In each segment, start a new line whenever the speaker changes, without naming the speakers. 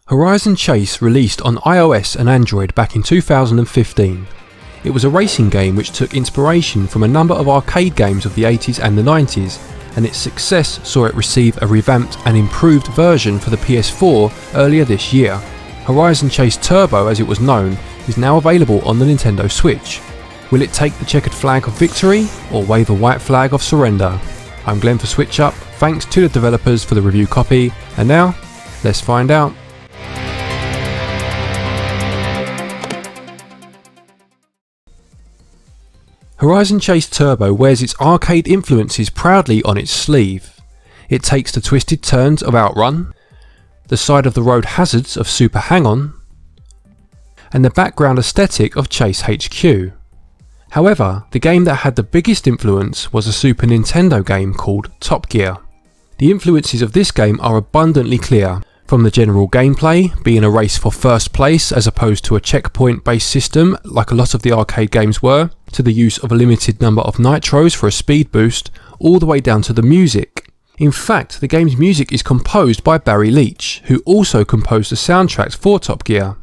Horizon Chase released on iOS and Android back in 2015. It was a racing game which took inspiration from a number of arcade games of the 80s and the 90s, and its success saw it receive a revamped and improved version for the PS4 earlier this year. Horizon Chase Turbo, as it was known, is now available on the Nintendo Switch. Will it take the checkered flag of victory or wave a white flag of surrender? I'm Glenn for SwitchUp, thanks to the developers for the review copy, and now, let's find out. Horizon Chase Turbo wears its arcade influences proudly on its sleeve. It takes the twisted turns of Outrun, the side of the road hazards of Super Hang-On, and the background aesthetic of Chase H.Q. However, the game that had the biggest influence was a Super Nintendo game called Top Gear. The influences of this game are abundantly clear, from the general gameplay, being a race for first place as opposed to a checkpoint based system like a lot of the arcade games were, to the use of a limited number of nitros for a speed boost, all the way down to the music. In fact, the game's music is composed by Barry Leach, who also composed the soundtracks for Top Gear.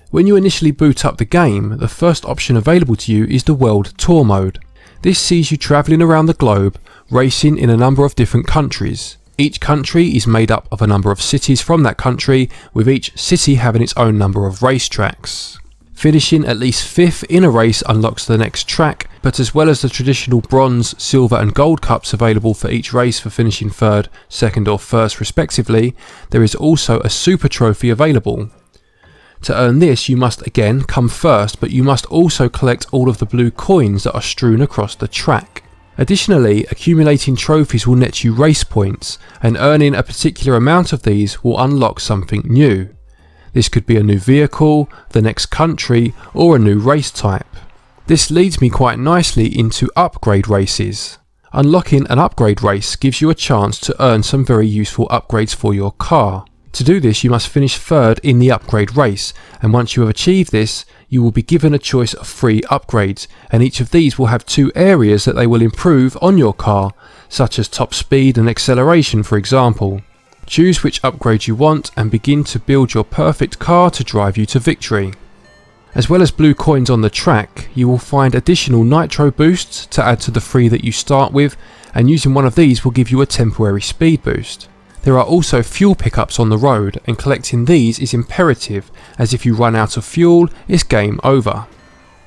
When you initially boot up the game, the first option available to you is the World Tour mode. This sees you travelling around the globe, racing in a number of different countries. Each country is made up of a number of cities from that country, with each city having its own number of racetracks. Finishing at least 5th in a race unlocks the next track, but as well as the traditional bronze, silver and gold cups available for each race for finishing 3rd, 2nd or 1st respectively, there is also a super trophy available. To earn this, you must again come first, but you must also collect all of the blue coins that are strewn across the track. Additionally, accumulating trophies will net you race points, and earning a particular amount of these will unlock something new. This could be a new vehicle, the next country, or a new race type. This leads me quite nicely into upgrade races. Unlocking an upgrade race gives you a chance to earn some very useful upgrades for your car. To do this, you must finish 3rd in the upgrade race, and once you have achieved this, you will be given a choice of 3 upgrades, and each of these will have 2 areas that they will improve on your car, such as top speed and acceleration for example. Choose which upgrade you want and begin to build your perfect car to drive you to victory. As well as blue coins on the track, you will find additional nitro boosts to add to the 3 that you start with, and using one of these will give you a temporary speed boost. There are also fuel pickups on the road, and collecting these is imperative, as if you run out of fuel, it's game over.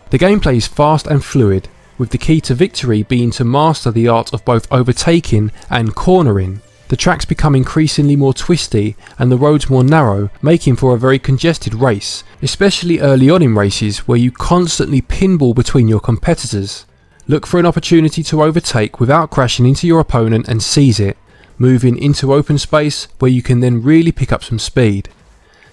The gameplay is fast and fluid, with the key to victory being to master the art of both overtaking and cornering. The tracks become increasingly more twisty and the roads more narrow, making for a very congested race, especially early on in races where you constantly pinball between your competitors. Look for an opportunity to overtake without crashing into your opponent and seize it, moving into open space where you can then really pick up some speed.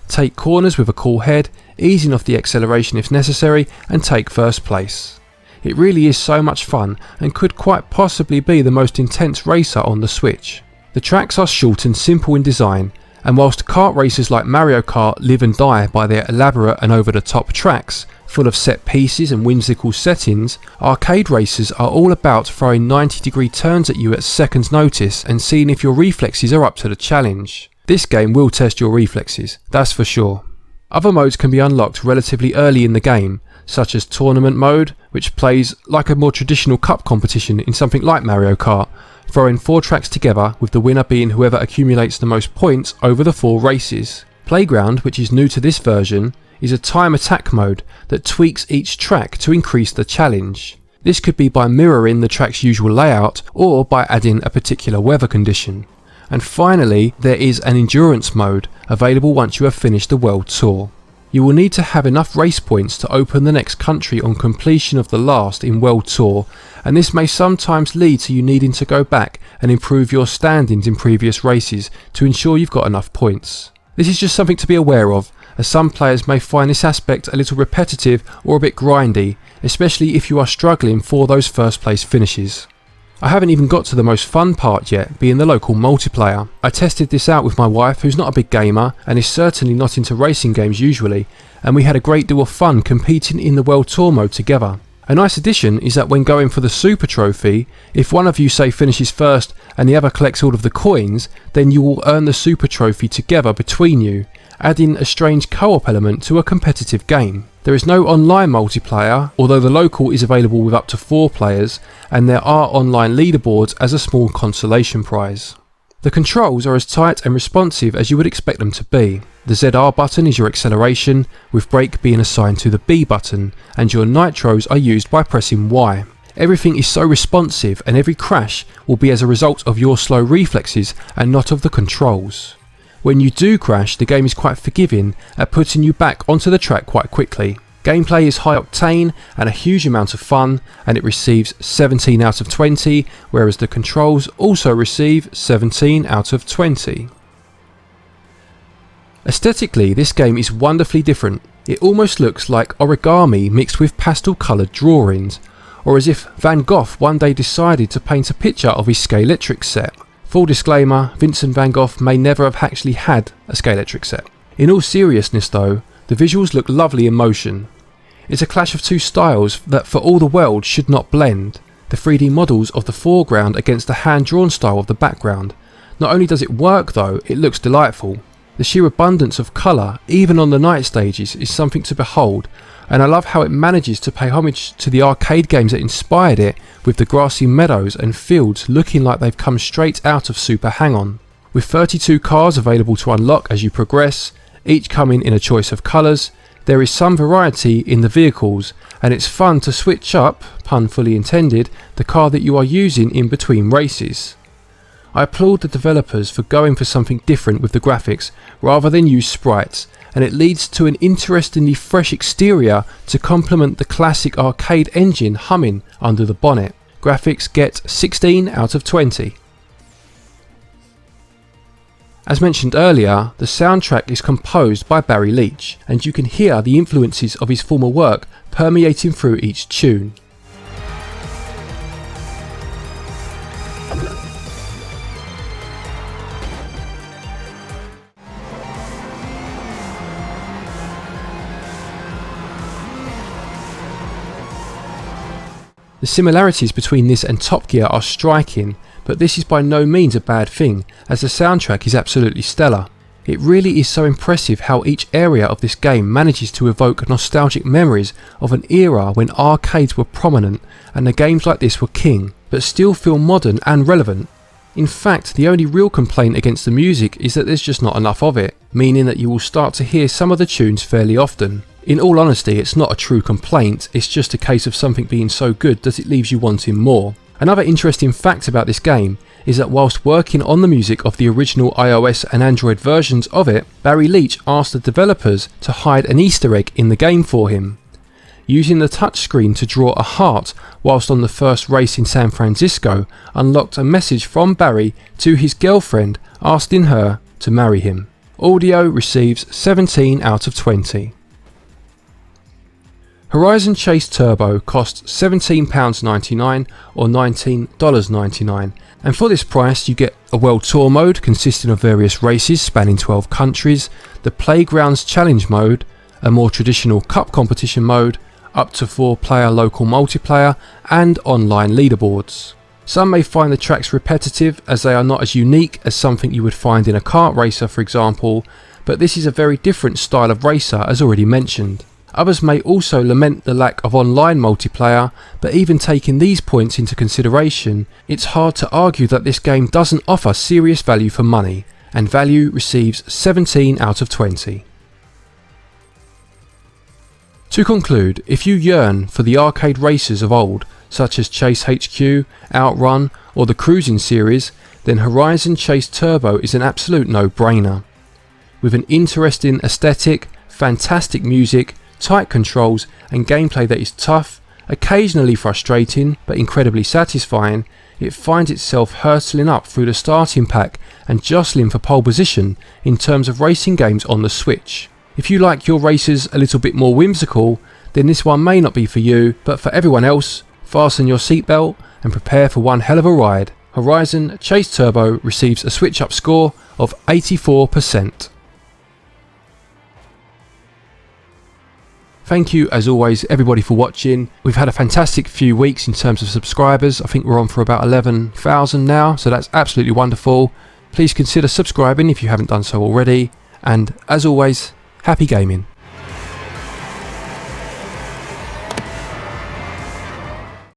Take corners with a cool head, easing off the acceleration if necessary, and take first place. It really is so much fun and could quite possibly be the most intense racer on the Switch. The tracks are short and simple in design, and whilst kart racers like Mario Kart live and die by their elaborate and over-the-top tracks, full of set pieces and whimsical settings, arcade racers are all about throwing 90-degree turns at you at seconds notice and seeing if your reflexes are up to the challenge. This game will test your reflexes, that's for sure. Other modes can be unlocked relatively early in the game, such as Tournament mode, which plays like a more traditional cup competition in something like Mario Kart, throwing 4 tracks together with the winner being whoever accumulates the most points over the 4 races. Playground, which is new to this version, is a time attack mode that tweaks each track to increase the challenge. This could be by mirroring the track's usual layout or by adding a particular weather condition. And finally, there is an endurance mode available once you have finished the World Tour. You will need to have enough race points to open the next country on completion of the last in World Tour, and this may sometimes lead to you needing to go back and improve your standings in previous races to ensure you've got enough points. This is just something to be aware of, as some players may find this aspect a little repetitive or a bit grindy, especially if you are struggling for those first place finishes. I haven't even got to the most fun part yet, being the local multiplayer. I tested this out with my wife, who's not a big gamer and is certainly not into racing games usually, and we had a great deal of fun competing in the World Tour mode together. A nice addition is that when going for the Super Trophy, if one of you say finishes first and the other collects all of the coins, then you will earn the Super Trophy together between you, adding a strange co-op element to a competitive game. There is no online multiplayer, although the local is available with up to 4 players, and there are online leaderboards as a small consolation prize. The controls are as tight and responsive as you would expect them to be. The ZR button is your acceleration, with brake being assigned to the B button, and your nitros are used by pressing Y. Everything is so responsive, and every crash will be as a result of your slow reflexes and not of the controls. When you do crash, the game is quite forgiving at putting you back onto the track quite quickly. Gameplay is high octane and a huge amount of fun, and it receives 17 out of 20, whereas the controls also receive 17 out of 20. Aesthetically, this game is wonderfully different. It almost looks like origami mixed with pastel coloured drawings, or as if Van Gogh one day decided to paint a picture of his Scalextric set. Full disclaimer, Vincent van Gogh may never have actually had a Scalextric set. In all seriousness though, the visuals look lovely in motion. It's a clash of two styles that for all the world should not blend. The 3D models of the foreground against the hand-drawn style of the background. Not only does it work though, it looks delightful. The sheer abundance of colour, even on the night stages, is something to behold, and I love how it manages to pay homage to the arcade games that inspired it, with the grassy meadows and fields looking like they've come straight out of Super Hang-On. With 32 cars available to unlock as you progress, each coming in a choice of colours, there is some variety in the vehicles, and it's fun to switch up, pun fully intended, the car that you are using in between races. I applaud the developers for going for something different with the graphics rather than use sprites, and it leads to an interestingly fresh exterior to complement the classic arcade engine humming under the bonnet. Graphics get 16 out of 20. As mentioned earlier, the soundtrack is composed by Barry Leach, and you can hear the influences of his former work permeating through each tune. The similarities between this and Top Gear are striking, but this is by no means a bad thing, as the soundtrack is absolutely stellar. It really is so impressive how each area of this game manages to evoke nostalgic memories of an era when arcades were prominent and the games like this were king, but still feel modern and relevant. In fact, the only real complaint against the music is that there's just not enough of it, meaning that you will start to hear some of the tunes fairly often. In all honesty, it's not a true complaint, it's just a case of something being so good that it leaves you wanting more. Another interesting fact about this game is that whilst working on the music of the original iOS and Android versions of it, Barry Leach asked the developers to hide an Easter egg in the game for him. Using the touchscreen to draw a heart whilst on the first race in San Francisco unlocked a message from Barry to his girlfriend asking her to marry him. Audio receives 17 out of 20. Horizon Chase Turbo costs £17.99 or $19.99, and for this price you get a World Tour mode consisting of various races spanning 12 countries, the Playgrounds Challenge mode, a more traditional Cup competition mode, up to 4-player local multiplayer, and online leaderboards. Some may find the tracks repetitive as they are not as unique as something you would find in a kart racer for example, but this is a very different style of racer as already mentioned. Others may also lament the lack of online multiplayer, but even taking these points into consideration, it's hard to argue that this game doesn't offer serious value for money, and value receives 17 out of 20. To conclude, if you yearn for the arcade racers of old, such as Chase H.Q, Outrun, or the Cruising series, then Horizon Chase Turbo is an absolute no-brainer. With an interesting aesthetic, fantastic music, tight controls and gameplay that is tough, occasionally frustrating but incredibly satisfying, it finds itself hurtling up through the starting pack and jostling for pole position in terms of racing games on the Switch. If you like your races a little bit more whimsical, then this one may not be for you, but for everyone else, fasten your seatbelt and prepare for one hell of a ride. Horizon Chase Turbo receives a SwitchUp score of 84%. Thank you as always everybody for watching. We've had a fantastic few weeks in terms of subscribers. I think we're on for about 11,000 now, so that's absolutely wonderful. Please consider subscribing if you haven't done so already, and as always, happy gaming.